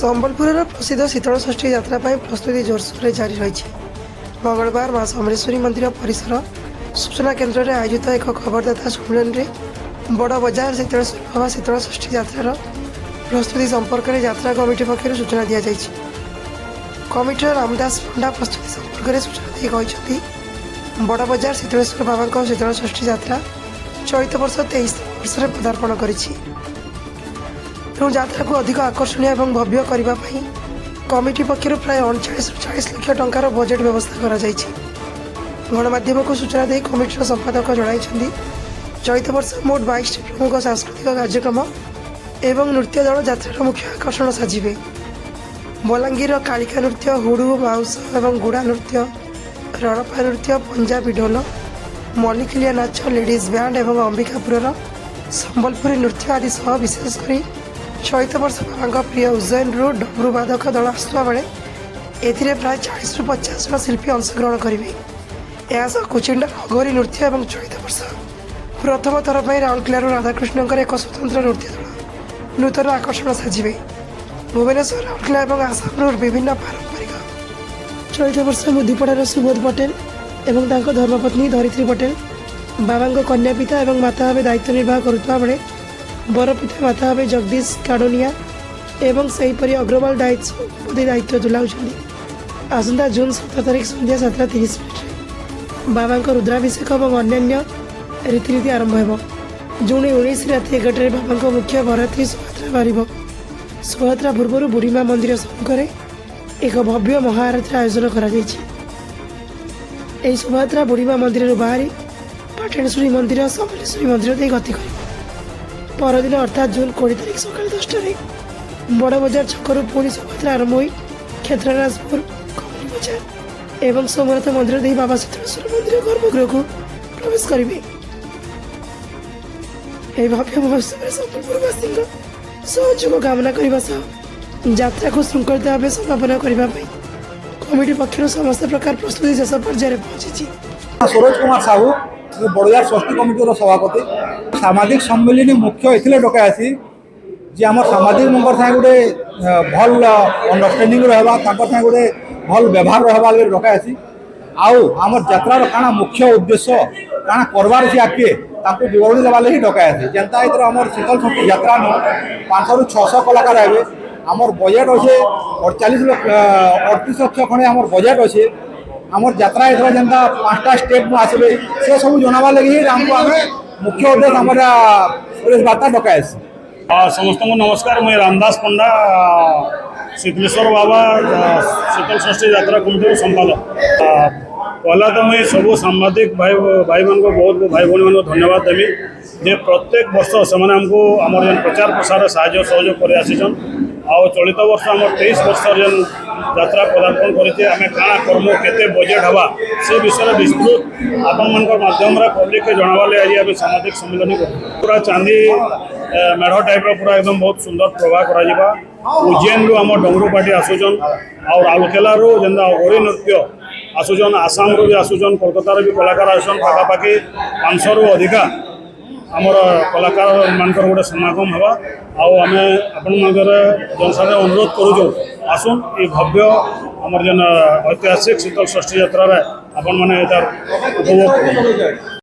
ସମ୍ବଲପୁର ପ୍ରସିଦ୍ଧ ଶୀତଳଷଷ୍ଠୀ ଯାତ୍ରା ପାଇଁ ପ୍ରସ୍ତୁତି ଜୋରସୋରରେ ଜାରି ରହିଛି। ମଙ୍ଗଳବାର ମା ସମଲେଶ୍ୱରୀ ମନ୍ଦିର ପରିସର ସୂଚନା କେନ୍ଦ୍ରରେ ଆୟୋଜିତ ଏକ ଖବରଦାତା ସମ୍ମିଳନୀରେ ବଡ଼ ବଜାର ଶୀତଳେଶ୍ୱର ଶୀତଳଷଷ୍ଠୀ ଯାତ୍ରାର ପ୍ରସ୍ତୁତି ସମ୍ପର୍କରେ ଯାତ୍ରା କମିଟି ପକ୍ଷରୁ ସୂଚନା ଦିଆଯାଇଛି। କମିଟିର ରାମଦାସ ପଣ୍ଡା ପ୍ରସ୍ତୁତି ସମ୍ପର୍କରେ ସୂଚନା ଦେଇ କହିଛନ୍ତି, ବଡ଼ ବଜାର ଶୀତଳେଶ୍ୱର ବାବାଙ୍କ ଶୀତଳଷଷ୍ଠୀ ଯାତ୍ରା ଚଳିତ ବର୍ଷ 23 ବର୍ଷରେ ପଦାର୍ପଣ କରିଛି। ତେଣୁ ଯାତ୍ରାକୁ ଅଧିକ ଆକର୍ଷଣୀୟ ଏବଂ ଭବ୍ୟ କରିବା ପାଇଁ କମିଟି ପକ୍ଷରୁ ପ୍ରାୟ 39-40 ଲକ୍ଷ ଟଙ୍କାର ବଜେଟ୍ ବ୍ୟବସ୍ଥା କରାଯାଇଛି। ଗଣମାଧ୍ୟମକୁ ସୂଚନା ଦେଇ କମିଟିର ସମ୍ପାଦକ ଜଣାଇଛନ୍ତି, ଚଳିତ ବର୍ଷ ମୋଟ 22ଟି ପ୍ରମୁଖ ସାଂସ୍କୃତିକ କାର୍ଯ୍ୟକ୍ରମ ଏବଂ ନୃତ୍ୟ ଦଳ ଯାତ୍ରାର ମୁଖ୍ୟ ଆକର୍ଷଣ ସାଜିବେ। ବଲାଙ୍ଗୀରର କାଳିକା ନୃତ୍ୟ, ହୁଡ଼ୁ, ବାଉଁଶ ଏବଂ ଗୁଡ଼ା ନୃତ୍ୟ, ରଣପା ନୃତ୍ୟ, ପଞ୍ଜାବୀ ଢୋଲ, ମଲ୍ଲିକିଲିଆ ନାଚ, ଲେଡିଜ୍ ବ୍ୟାଣ୍ଡ ଏବଂ ଅମ୍ବିକାପୁରର ସମ୍ବଲପୁରୀ ନୃତ୍ୟ ଆଦି ସହ ବିଶେଷ କରି ଚଳିତ ବର୍ଷ ବାବାଙ୍କ ପ୍ରିୟ ଉଜ୍ଜୟିନୀରୁ ଡମରୁ ବାଦକ ଦଳ ଆସୁଥିବା ବେଳେ ଏଥିରେ ପ୍ରାୟ 40-50 ଜଣ ଶିଳ୍ପୀ ଅଂଶଗ୍ରହଣ କରିବେ। ଏହା ସହ କୁଚିଣ୍ଡାର ଅଘୋରୀ ନୃତ୍ୟ ଏବଂ ଚଳିତ ବର୍ଷ ପ୍ରଥମ ଥର ପାଇଁ ରାଉରକେଲାରୁ ରାଧାକୃଷ୍ଣଙ୍କର ଏକ ସ୍ୱତନ୍ତ୍ର ନୃତ୍ୟ ଦଳ ନୂତନ ଆକର୍ଷଣ ସାଜିବେ। ଭୁବନେଶ୍ୱର, ରାଉରକେଲା ଏବଂ ଆସାମରୁ ବିଭିନ୍ନ ପାରମ୍ପରିକ ଚଳିତ ବର୍ଷ ମୁଦିପଡ଼ାର ସୁବୋଧ ପଟେଲ ଏବଂ ତାଙ୍କ ଧର୍ମପତ୍ନୀ ଧରିତ୍ରୀ ପଟେଲ ବାବାଙ୍କ କନ୍ୟା ପିତା ଏବଂ ମାତା ଭାବେ ଦାୟିତ୍ୱ ନିର୍ବାହ କରୁଥିବା ବେଳେ ବରପିତା ମାତା ଭାବେ ଜଗଦୀଶ କାଡ଼ୋନିଆ ଏବଂ ସେହିପରି ଅଗ୍ରୱାଲ ଦାୟିତ୍ୱ ତୁଲାଉଛନ୍ତି। ଆସନ୍ତା ଜୁନ୍ 17 ତାରିଖ ସନ୍ଧ୍ୟା 7:30 ବାବାଙ୍କ ରୁଦ୍ରାଭିଷେକ ଏବଂ ଅନ୍ୟାନ୍ୟ ରୀତିନୀତି ଆରମ୍ଭ ହେବ। ଜୁନ୍ 19 ରାତି 11ରେ ବାବାଙ୍କ ମୁଖ୍ୟ ବରଯାତ୍ରୀ ଶୋଭାଯାତ୍ରା ବାହାରିବ। ଶୋଭାଯାତ୍ରା ପୂର୍ବରୁ ବୁଢ଼ୀମା ମନ୍ଦିର ସମ୍ମୁଖରେ ଏକ ଭବ୍ୟ ମହାଆରତୀର ଆୟୋଜନ କରାଯାଇଛି। ଏହି ଶୋଭାଯାତ୍ରା ବୁଢ଼ୀମା ମନ୍ଦିରରୁ ବାହାରି ପାଟଣେଶ୍ୱରୀ ମନ୍ଦିର, ସମଲେଶ୍ୱରୀ ମନ୍ଦିର ଦେଇ ଗତି କରିବ। ପରଦିନ ଅର୍ଥାତ୍ ଜୁନ୍ 20 ତାରିଖ ସକାଳ 10ଟାରେ ବଡ଼ ବଜାର ଛକରୁ ପୁଣି ଶୋଭାଯାତ୍ରା ଆରମ୍ଭ ହୋଇ କ୍ଷେତ୍ରରାଜପୁର, କମଲି ବଜାର ଏବଂ ସୋମନାଥ ମନ୍ଦିର ଦେଇ ବାବା ଶୀତଳେଶ୍ୱର ମନ୍ଦିର ଗର୍ଭଗୃହକୁ ପ୍ରବେଶ କରିବେ। ଏହି ଭବ୍ୟ ମହୋତ୍ସବରେ ସମ୍ବଲପୁରବାସୀଙ୍କ ସହଯୋଗ କାମନା କରିବା ସହ ଯାତ୍ରାକୁ ଶୃଙ୍ଖଳିତ ଭାବେ ସମାପନ କରିବା ପାଇଁ କମିଟି ପକ୍ଷରୁ ସମସ୍ତ ପ୍ରକାର ପ୍ରସ୍ତୁତି ଶେଷ ପର୍ଯ୍ୟାୟରେ ପହଞ୍ଚିଛି। ସରୋଜ କୁମାର ସାହୁ, ବଡ଼ଜାର ଷଷ୍ଠୀ କମିଟିର ସଭାପତି। ସାମାଜିକ ସମ୍ମିଳନୀ ମୁଖ୍ୟ ଏଥିରେ ଡକାଏସି ଯେ আমার সামাজিক মঙ্গর সাথে গোটে ভাল অন্ডরস্টাডিং রহবা, তাঁর সাথে গোটে ভাল ব্যবহার রহবা বলে ডকায়েছি। আউ আমার যাত্রার কাଣା মুখ্য উদ্দেশ্য কাଣା করবার আছে আগে তাকে বিবরণী দেওয়ার লাগি ডকায়েছি। যেটা এথর আমার শীতল ষষ্ঠী যাত্রা 500-600 কলাকার আইবে। আমার বজেট আছে 38 লক্ষ খনে আমার বজেট আছে। আমার যাত্রা এথর যেটা 5টা স্টেট আসবে সে সব জানাবার লাগি আমি মুখ্য উদ্দেশ্য আমার প্রেস বার্তা ডকায়েছি। समस्त को नमस्कार। मैं रामदास पंडा, शीतलेश्वर बाबा शीतल षष्ठी यात्रा कमिटी संपादक। पहला तो मैं सब सांबादिक भाई मान को बहुत भाई भाई मान को धन्यवाद देवी जे प्रत्येक वर्ष से आमको आम प्रचार प्रसार साहय सहयोग कर आसीचन। चलित वर्ष आम 23 वर्ष जेन यात्रा पदार्पण करते आम काଣା कर्म केते बजेट हवा से विषय विस्तृत आपण मान माध्यम पब्लिक के जनावार आज आम सामाजिक सम्मेलन पूरा चांदी मेढ़ टाइप पूरा एकदम बहुत सुंदर प्रवाह करा। उज्जैन रु आम डमरू पार्टी आसुचन, राउरकेला जेनता अघोरी नृत्य आसुचन, आसाम रु भी आसुचन, कोलकाता भी कलाकार आसुचन। पाखापाखि 500 रु अधिका आमर कलाकार मानकर गोटे समागम हवा। आम आपण जनसाधारण अनुरोध करूँ आसुन ये भव्य आमर जेन ऐतिहासिक शीतल षष्ठी यात्रा आपण मैंने उपभोग।